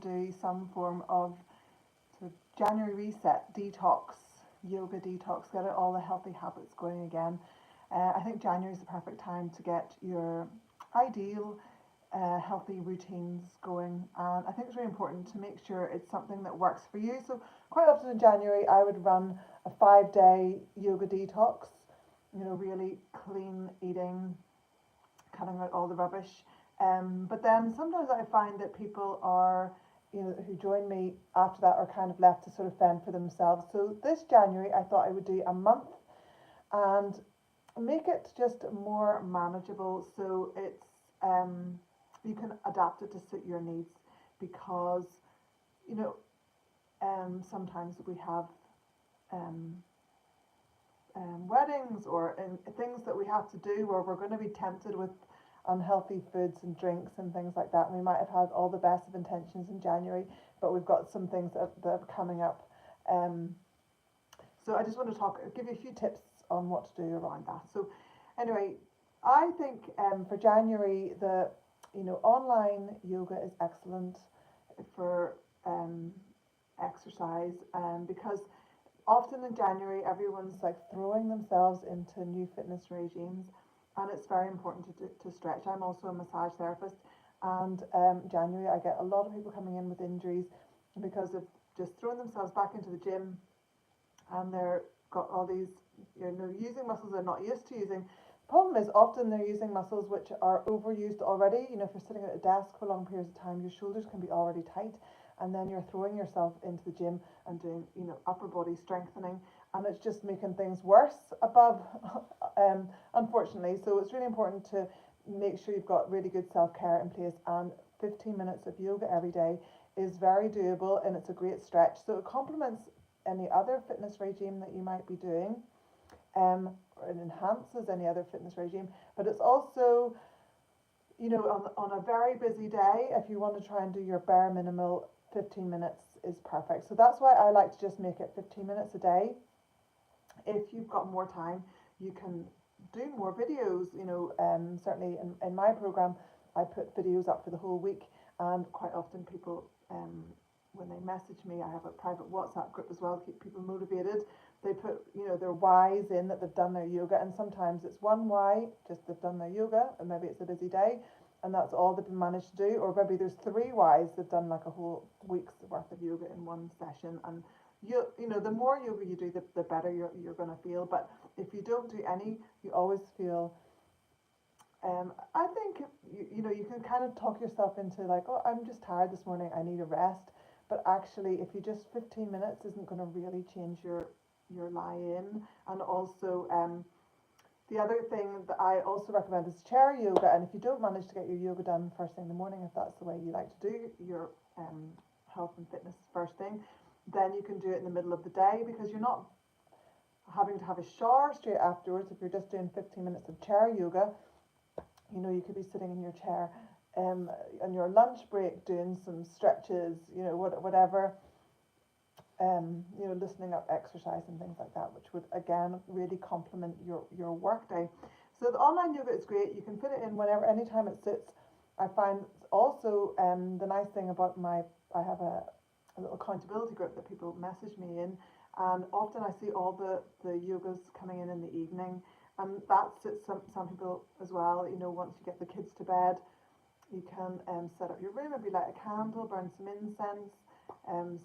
do some form of sort of January reset, detox, yoga detox, get all the healthy habits going again. I think January is the perfect time to get your ideal healthy routines going, and I think it's really important to make sure it's something that works for you. So quite often in January I would run a 5 day yoga detox, really clean eating, cutting out all the rubbish. But then sometimes I find that people are, who join me after that are kind of left to sort of fend for themselves. So this January I thought I would do a month and make it just more manageable, so it's you can adapt it to suit your needs, because you know sometimes we have um, weddings or things that we have to do where we're going to be tempted with unhealthy foods and drinks and things like that. And we might have had all the best of intentions in January, but we've got some things that are coming up. Um, so I just want to give you a few tips on what to do around that. So anyway, I think for January, the online yoga is excellent for exercise, because often in January everyone's like throwing themselves into new fitness regimes, and it's very important to stretch. I'm also a massage therapist, and January I get a lot of people coming in with injuries because of just throwing themselves back into the gym, and they're got all these using muscles they're not used to using. Problem is often they're using muscles which are overused already. If you're sitting at a desk for long periods of time, your shoulders can be already tight, and then you're throwing yourself into the gym and doing upper body strengthening, and it's just making things worse above unfortunately. So it's really important to make sure you've got really good self-care in place, and 15 minutes of yoga every day is very doable, and it's a great stretch, so it complements any other fitness regime that you might be doing, or it enhances any other fitness regime. But it's also, on a very busy day, if you want to try and do your bare minimal, 15 minutes is perfect. So that's why I like to just make it 15 minutes a day. If you've got more time, you can do more videos. Certainly in my program, I put videos up for the whole week, and quite often people, when they message me, I have a private WhatsApp group as well to keep people motivated. They put, their whys in, that they've done their yoga, and sometimes it's one why, just they've done their yoga, and maybe it's a busy day, and that's all they've managed to do. Or maybe there's 3 whys, they've done like a whole week's worth of yoga in one session. And the more yoga you do, the better you're going to feel. But if you don't do any, you always feel, I think you can kind of talk yourself into like, oh, I'm just tired this morning, I need a rest. But actually, if you just 15 minutes isn't going to really change your lie in. And also, the other thing that I also recommend is chair yoga. And if you don't manage to get your yoga done first thing in the morning, if that's the way you like to do your health and fitness first thing, then you can do it in the middle of the day, because you're not having to have a shower straight afterwards. If you're just doing 15 minutes of chair yoga, you could be sitting in your chair on your lunch break doing some stretches, whatever, listening up exercise and things like that, which would again really complement your work day. So the online yoga is great. You can fit it in whenever, anytime it suits. I find also the nice thing about I have a little accountability group that people message me in, and often I see all the yogas coming in the evening, and that suits some people as well. Once you get the kids to bed, you can set up your room, maybe light a candle, burn some incense,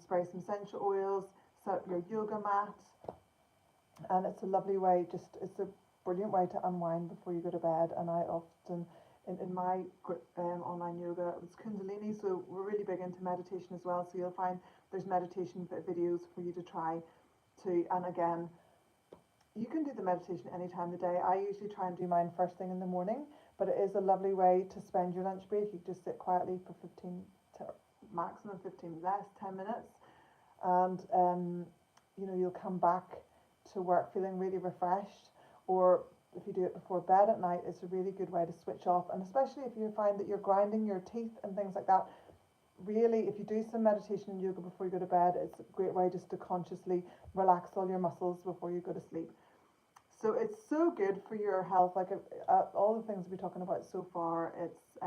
spray some essential oils, set up your yoga mat, and it's a lovely way, it's a brilliant way to unwind before you go to bed. And I often, in my group, online yoga, it's Kundalini, so we're really big into meditation as well, so you'll find there's meditation videos for you to try too. And again, you can do the meditation any time of the day. I usually try and do mine first thing in the morning, but it is a lovely way to spend your lunch break. You just sit quietly for 15 to maximum 15 less 10 minutes, and you'll come back to work feeling really refreshed. Or if you do it before bed at night, it's a really good way to switch off. And especially if you find that you're grinding your teeth and things like that, really, if you do some meditation and yoga before you go to bed, it's a great way just to consciously relax all your muscles before you go to sleep. So it's so good for your health. Like all the things we're talking about so far, it's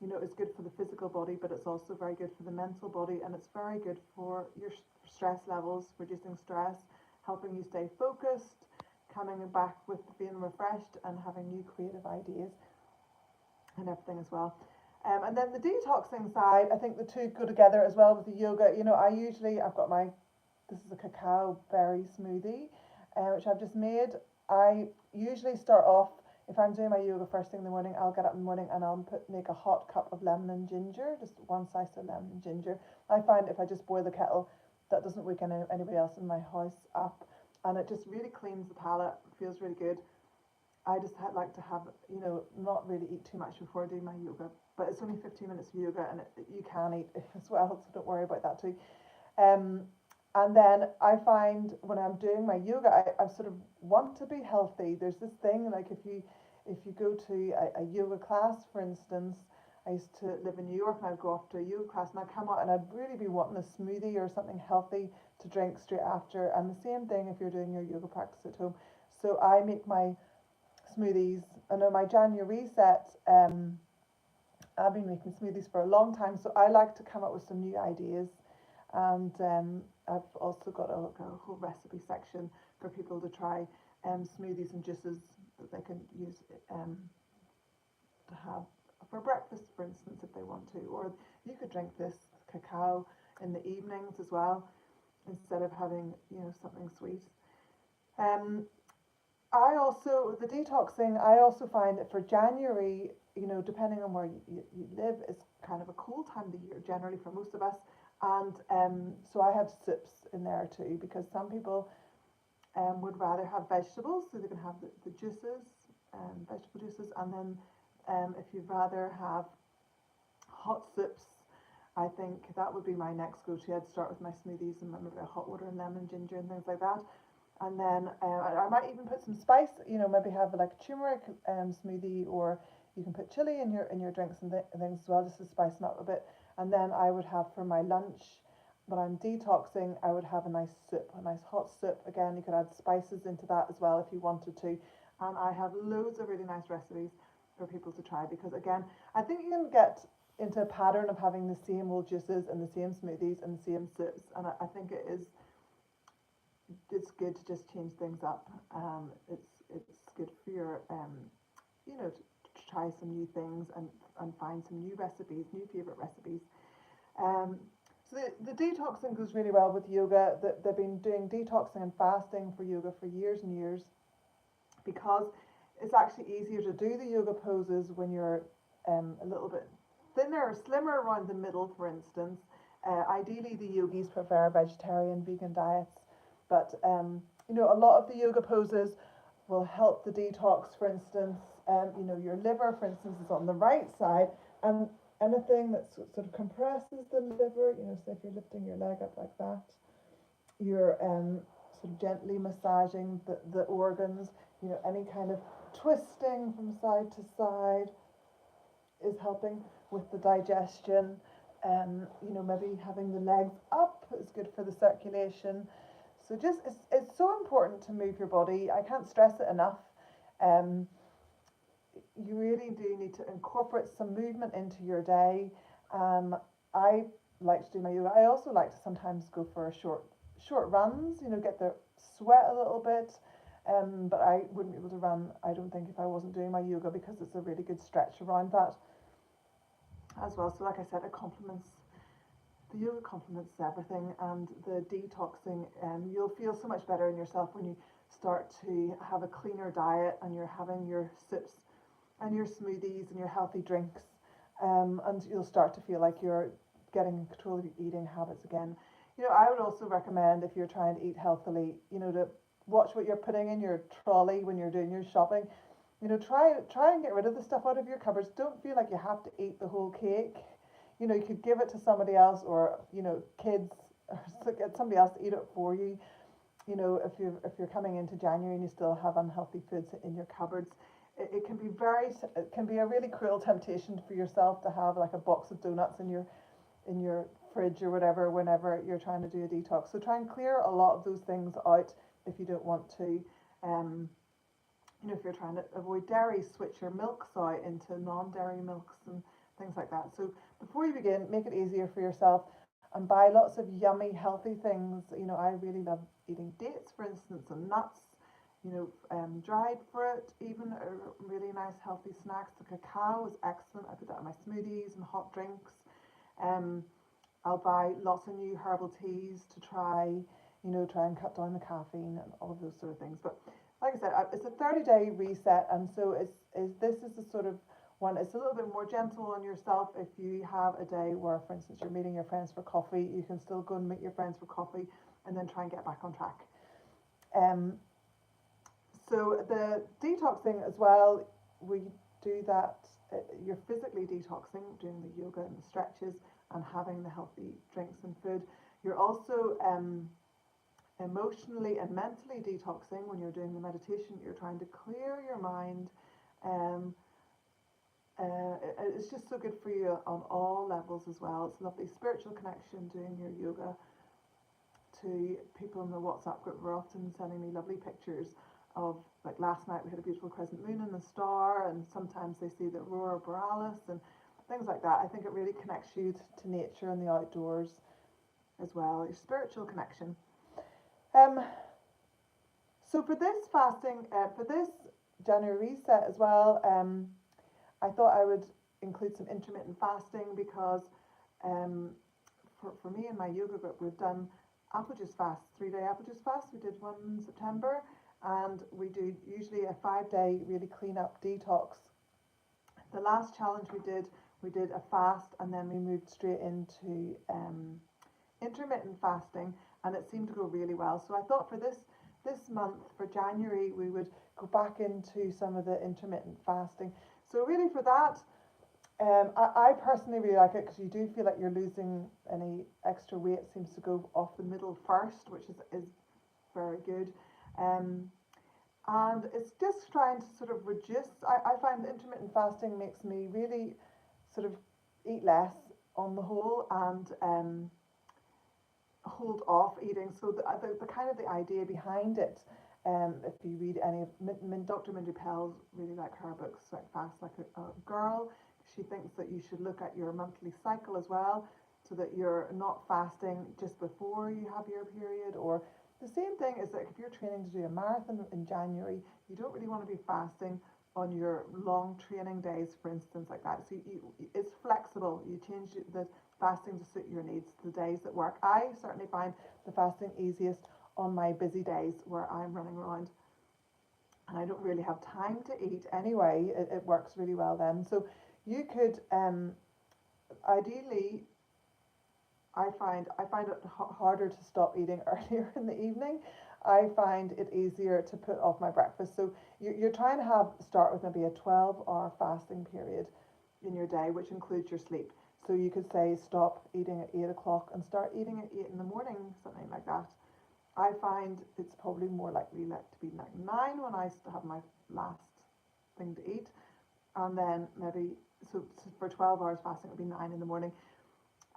You know, it's good for the physical body, but it's also very good for the mental body, and it's very good for your stress levels, reducing stress, helping you stay focused, coming back with being refreshed and having new creative ideas and everything as well. And then the detoxing side, I think the two go together as well with the yoga. You know, I've got this is a cacao berry smoothie, which I've just made. I usually start off, if I'm doing my yoga first thing in the morning, I'll get up in the morning and I'll make a hot cup of lemon and ginger, just one slice of lemon and ginger. I find if I just boil the kettle, that doesn't wake anybody else in my house up, and it just really cleans the palate, feels really good. I just like to have, you know, not really eat too much before I do my yoga, but it's only 15 minutes of yoga, and you can eat as well, so don't worry about that too. Um, and then I find when I'm doing my yoga, I sort of want to be healthy. There's this thing like if you go to a yoga class, for instance, I used to live in New York and I'd go off to a yoga class and I'd come out and I'd really be wanting a smoothie or something healthy to drink straight after. And the same thing if you're doing your yoga practice at home. So I make my smoothies. I know my January reset. I've been making smoothies for a long time, so I like to come up with some new ideas. And I've also got a whole recipe section for people to try smoothies and juices that they can use to have for breakfast, for instance, if they want to. Or you could drink this cacao in the evenings as well, instead of having, you know, something sweet. Um, the detoxing, I also find that for January, you know, depending on where you live, is kind of a cool time of the year generally for most of us. And so I have sips in there too, because some people would rather have vegetables, so they can have the juices, vegetable juices, and then if you'd rather have hot sips, I think that would be my next go-to. I'd start with my smoothies and maybe hot water and lemon, ginger, and things like that. And then I might even put some spice, you know, maybe have like a turmeric smoothie, or you can put chili in your drinks and things as well, just to spice them up a bit. And then I would have for my lunch, when I'm detoxing, I would have a nice soup, a nice hot soup. Again, you could add spices into that as well if you wanted to. And I have loads of really nice recipes for people to try, because again, I think you can get into a pattern of having the same old juices and the same smoothies and the same soups, and I think it's good to just change things up. It's good for your you know, to try some new things and find some new recipes, new favorite recipes. Um, so the detoxing goes really well with yoga. They've been doing detoxing and fasting for yoga for years and years, because it's actually easier to do the yoga poses when you're a little bit thinner or slimmer around the middle, for instance. Ideally, the yogis prefer vegetarian, vegan diets, but you know, a lot of the yoga poses will help the detox. For instance, you know, your liver, for instance, is on the right side, and anything that sort of compresses the liver, you know, so if you're lifting your leg up like that, you're sort of gently massaging the organs. You know, any kind of twisting from side to side is helping with the digestion. You know, maybe having the legs up is good for the circulation. So just it's so important to move your body. I can't stress it enough. Um, you really do need to incorporate some movement into your day. I like to do my yoga. I also like to sometimes go for a short runs. You know, get the sweat a little bit. But I wouldn't be able to run, I don't think, if I wasn't doing my yoga, because it's a really good stretch around that as well. So like I said, the yoga complements everything, and the detoxing, you'll feel so much better in yourself when you start to have a cleaner diet and you're having your sips and your smoothies and your healthy drinks, and you'll start to feel like you're getting control of your eating habits again. You know, I would also recommend, if you're trying to eat healthily, you know, to watch what you're putting in your trolley when you're doing your shopping. You know, try and get rid of the stuff out of your cupboards. Don't feel like you have to eat the whole cake. You know, you could give it to somebody else, or, you know, kids, or get somebody else to eat it for you. You know, if you're coming into January and you still have unhealthy foods in your cupboards, it can be it can be a really cruel temptation for yourself to have like a box of donuts in your fridge or whatever whenever you're trying to do a detox. So try and clear a lot of those things out if you don't want to. You know, if you're trying to avoid dairy, switch your milks out into non-dairy milks and things like that. So before you begin, make it easier for yourself and buy lots of yummy, healthy things. You know, I really love eating dates, for instance, and nuts. You know, dried fruit, even really nice healthy snacks. The cacao is excellent. I put that in my smoothies and hot drinks. Um, I'll buy lots of new herbal teas to try, try and cut down the caffeine and all of those sort of things. But like I said, it's a 30-day reset, and so this is the sort of one. It's a little bit more gentle on yourself. If you have a day where, for instance, you're meeting your friends for coffee, you can still go and meet your friends for coffee, and then try and get back on track. So the detoxing as well, we do that. You're physically detoxing, doing the yoga and the stretches, and having the healthy drinks and food. You're also emotionally and mentally detoxing when you're doing the meditation. You're trying to clear your mind. It's just so good for you on all levels as well. It's a lovely spiritual connection doing your yoga. To people in the WhatsApp group were often sending me lovely pictures of, like last night we had a beautiful crescent moon and a star, and sometimes they see the aurora borealis and things like that. I think it really connects you to nature and the outdoors as well, your spiritual connection. So for this fasting, for this January reset as well, I thought I would include some intermittent fasting because for me and my yoga group, we've done apple juice fast, 3-day apple juice fast. We did one in September, and we do usually a 5-day really clean up detox. The last challenge we did a fast, and then we moved straight into intermittent fasting, and it seemed to go really well. So I thought for this month, for January, we would go back into some of the intermittent fasting. So really for that, I personally really like it because you do feel like you're losing any extra weight. Seems to go off the middle first, which is very good. And it's just trying to sort of reduce. I find intermittent fasting makes me really sort of eat less on the whole, and hold off eating. So the kind of the idea behind it, if you read any of Dr. Mindy Pell's, really like her books, like Fast Like a Girl. She thinks that you should look at your monthly cycle as well, so that you're not fasting just before you have your period. Or the same thing is that if you're training to do a marathon in January, you don't really want to be fasting on your long training days, for instance, like that. So it's flexible. You change the fasting to suit your needs, the days that work. I certainly find the fasting easiest on my busy days where I'm running around and I don't really have time to eat anyway. It works really well then. So you could ideally, I find it harder to stop eating earlier in the evening. I find it easier to put off my breakfast. So you're trying to start with maybe a 12-hour fasting period in your day, which includes your sleep. So you could say stop eating at 8 o'clock and start eating at 8 in the morning, something like that. I find it's probably more likely to be like 9 when I have my last thing to eat, and then maybe so for 12 hours fasting it would be 9 in the morning.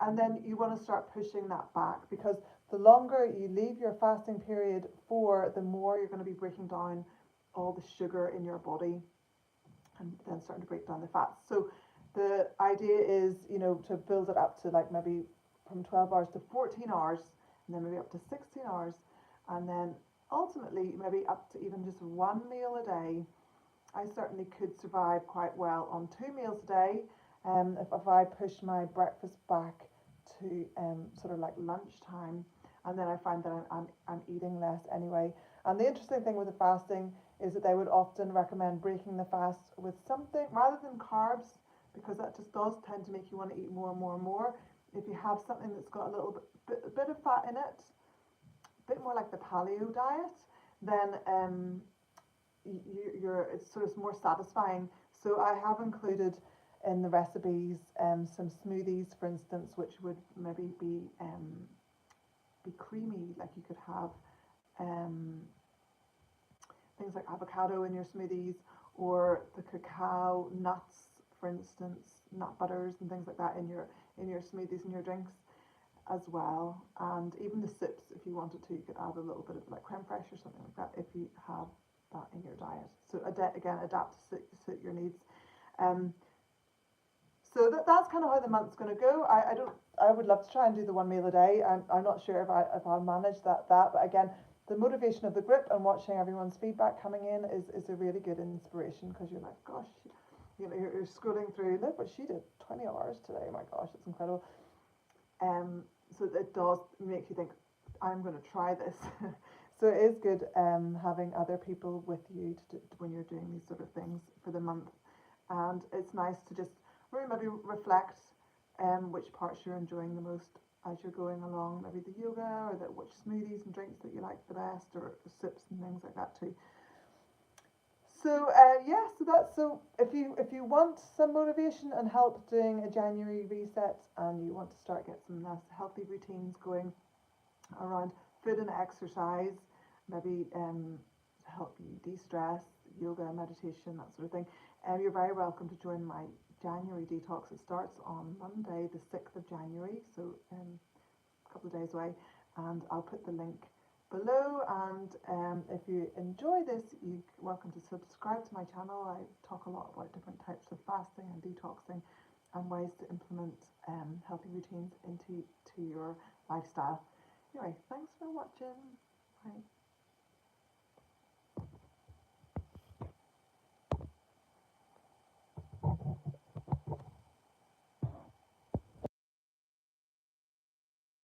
And then you want to start pushing that back, because the longer you leave your fasting period for, the more you're going to be breaking down all the sugar in your body and then starting to break down the fats. So the idea is, to build it up to like maybe from 12 hours to 14 hours, and then maybe up to 16 hours, and then ultimately maybe up to even just one meal a day. I certainly could survive quite well on 2 meals a day. If I push my breakfast back to sort of like lunchtime, and then I find that I'm eating less anyway. And the interesting thing with the fasting is that they would often recommend breaking the fast with something rather than carbs, because that just does tend to make you want to eat more and more and more. If you have something that's got a little bit of fat in it, a bit more like the paleo diet, then it's sort of more satisfying. So I have included in the recipes some smoothies, for instance, which would maybe be creamy. Like you could have things like avocado in your smoothies, or the cacao nuts, for instance, nut butters and things like that in your smoothies and your drinks as well. And even the soups, if you wanted to, you could add a little bit of like creme fraiche or something like that if you have that in your diet. So again, adapt to suit your needs. So that's kind of how the month's going to go. I would love to try and do the one meal a day. I'm not sure if I'll manage that, but again, the motivation of the group and watching everyone's feedback coming in is a really good inspiration, because you're like, gosh, you're scrolling through, look what she did, 20 hours today, my gosh, it's incredible. So it does make you think, I'm going to try this. So it is good having other people with you when you're doing these sort of things for the month. And it's nice to just really maybe reflect which parts you're enjoying the most as you're going along. Maybe the yoga, or which smoothies and drinks that you like the best, or sips and things like that too. So yeah, so if you want some motivation and help doing a January reset, and you want to start get some nice healthy routines going around food and exercise, maybe to help you de-stress, yoga, meditation, that sort of thing, you're very welcome to join my January detox. It starts on Monday, the 6th of January, so a couple of days away, and I'll put the link below. And if you enjoy this, you're welcome to subscribe to my channel. I talk a lot about different types of fasting and detoxing and ways to implement healthy routines into your lifestyle. Anyway, thanks for watching. Bye.